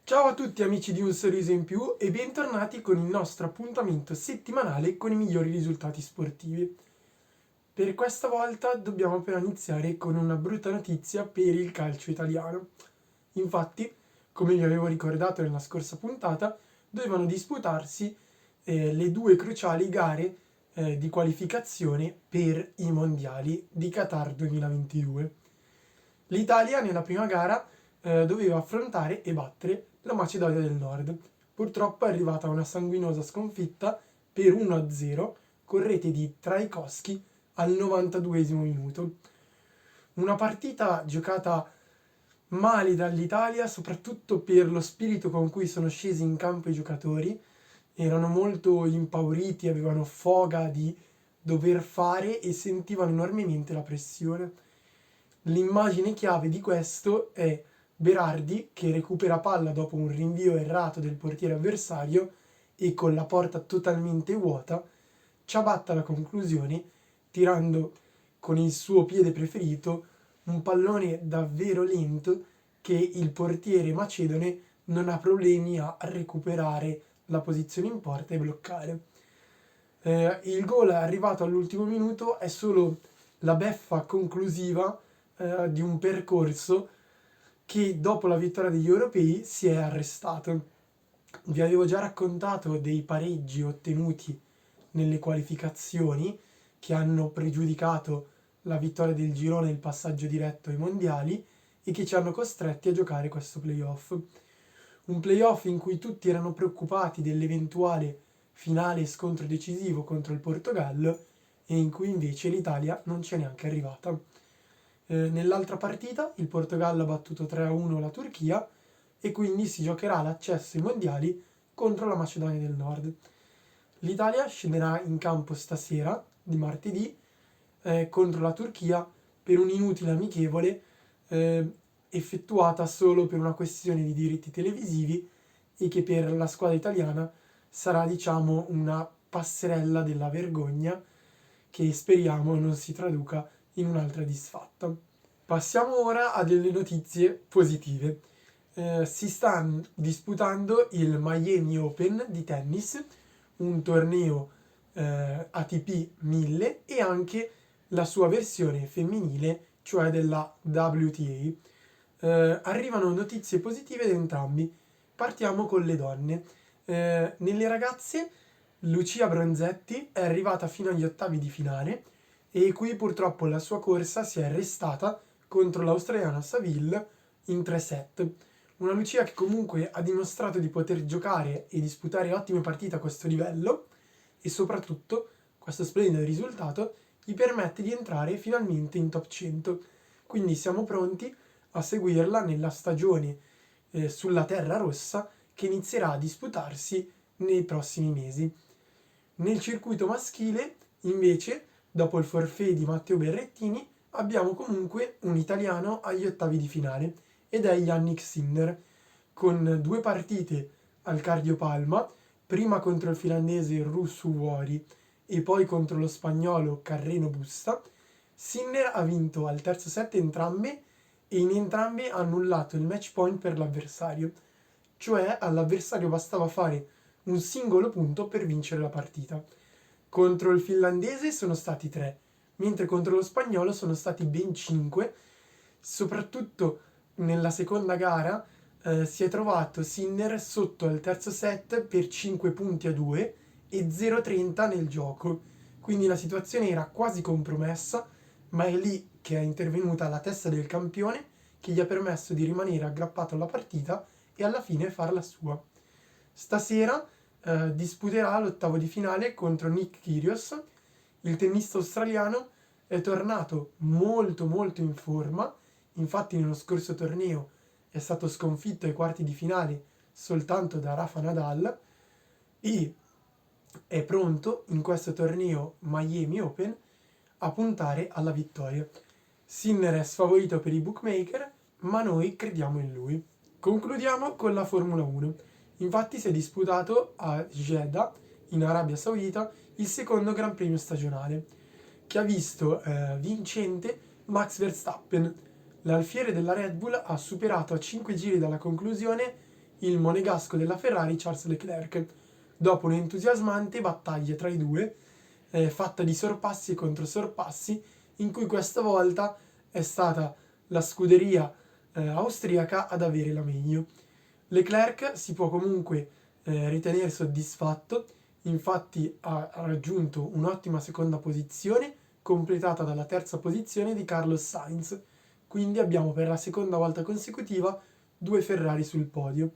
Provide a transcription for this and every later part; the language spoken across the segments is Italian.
Ciao a tutti amici di Un Sorriso in Più e bentornati con il nostro appuntamento settimanale con i migliori risultati sportivi. Per questa volta dobbiamo però iniziare con una brutta notizia per il calcio italiano. Infatti, come vi avevo ricordato nella scorsa puntata, dovevano disputarsi le due cruciali gare di qualificazione per i mondiali di Qatar 2022. L'Italia nella prima gara doveva affrontare e battere la Macedonia del Nord. Purtroppo è arrivata una sanguinosa sconfitta per 1-0 con rete di Trajkovski al 92esimo minuto. Una partita giocata male dall'Italia, soprattutto per lo spirito con cui sono scesi in campo i giocatori. Erano molto impauriti, avevano foga di dover fare e sentivano enormemente la pressione. L'immagine chiave di questo è Berardi che recupera palla dopo un rinvio errato del portiere avversario e con la porta totalmente vuota ciabatta la conclusione tirando con il suo piede preferito un pallone davvero lento che il portiere macedone non ha problemi a recuperare la posizione in porta e bloccare. Il gol è arrivato all'ultimo minuto, è solo la beffa conclusiva di un percorso che dopo la vittoria degli europei si è arrestato. Vi avevo già raccontato dei pareggi ottenuti nelle qualificazioni che hanno pregiudicato la vittoria del girone e il passaggio diretto ai mondiali e che ci hanno costretti a giocare questo playoff. Un playoff in cui tutti erano preoccupati dell'eventuale finale scontro decisivo contro il Portogallo e in cui invece l'Italia non c'è neanche arrivata. Nell'altra partita il Portogallo ha battuto 3-1 la Turchia e quindi si giocherà l'accesso ai mondiali contro la Macedonia del Nord. L'Italia scenderà in campo stasera, di martedì, contro la Turchia per un inutile amichevole eh, effettuata solo per una questione di diritti televisivi e che per la squadra italiana sarà, diciamo, una passerella della vergogna che speriamo non si traduca in un'altra disfatta. Passiamo ora a delle notizie positive. Si sta disputando il Miami Open di tennis, un torneo ATP 1000 e anche la sua versione femminile, cioè della WTA. Arrivano notizie positive da entrambi. Partiamo con le donne. Nelle ragazze, Lucia Bronzetti è arrivata fino agli ottavi di finale e qui purtroppo la sua corsa si è arrestata contro l'australiana Saville in 3 set. Una Lucia che comunque ha dimostrato di poter giocare e disputare ottime partite a questo livello e soprattutto questo splendido risultato gli permette di entrare finalmente in top 100. Quindi siamo pronti a seguirla nella stagione sulla terra rossa che inizierà a disputarsi nei prossimi mesi. Nel circuito maschile, invece, dopo il forfait di Matteo Berrettini, abbiamo comunque un italiano agli ottavi di finale ed è Yannick Sinner, con 2 partite al cardiopalma, prima contro il finlandese Ruusu Vuori e poi contro lo spagnolo Carreno Busta. Sinner ha vinto al terzo set entrambe e in entrambe ha annullato il match point per l'avversario, cioè all'avversario bastava fare un singolo punto per vincere la partita. Contro il finlandese sono stati 3, mentre contro lo spagnolo sono stati ben 5. Soprattutto nella seconda gara si è trovato Sinner sotto al terzo set per 5 punti a 2 e 0,30 nel gioco. Quindi la situazione era quasi compromessa, ma è lì che è intervenuta la testa del campione che gli ha permesso di rimanere aggrappato alla partita e alla fine farla sua. Stasera disputerà l'ottavo di finale contro Nick Kyrgios. Il tennista australiano è tornato molto molto in forma, infatti nello scorso torneo è stato sconfitto ai quarti di finale soltanto da Rafa Nadal e è pronto in questo torneo Miami Open a puntare alla vittoria. Sinner è sfavorito per i bookmaker, ma noi crediamo in lui. Concludiamo con la Formula 1. Infatti si è disputato a Jeddah, in Arabia Saudita, il secondo Gran Premio stagionale, che ha visto vincente Max Verstappen. L'alfiere della Red Bull ha superato a 5 giri dalla conclusione il monegasco della Ferrari Charles Leclerc, dopo un'entusiasmante battaglia tra i due, fatta di sorpassi e controsorpassi, in cui questa volta è stata la scuderia austriaca ad avere la meglio. Leclerc si può comunque ritenere soddisfatto, infatti ha raggiunto un'ottima seconda posizione, completata dalla terza posizione di Carlos Sainz, quindi abbiamo per la seconda volta consecutiva 2 Ferrari sul podio.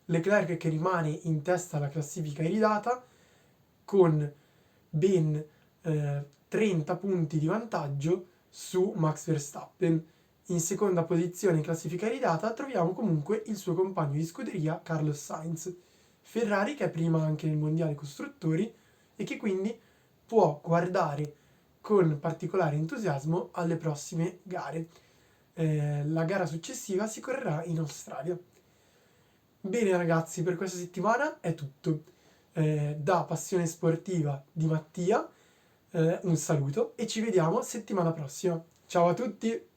Leclerc che rimane in testa alla classifica iridata con ben 30 punti di vantaggio su Max Verstappen. In seconda posizione in classifica iridata troviamo comunque il suo compagno di scuderia Carlos Sainz. Ferrari che è prima anche nel mondiale costruttori e che quindi può guardare con particolare entusiasmo alle prossime gare. La gara successiva si correrà in Australia. Bene ragazzi, per questa settimana è tutto. Da Passione Sportiva di Mattia, un saluto e ci vediamo settimana prossima. Ciao a tutti!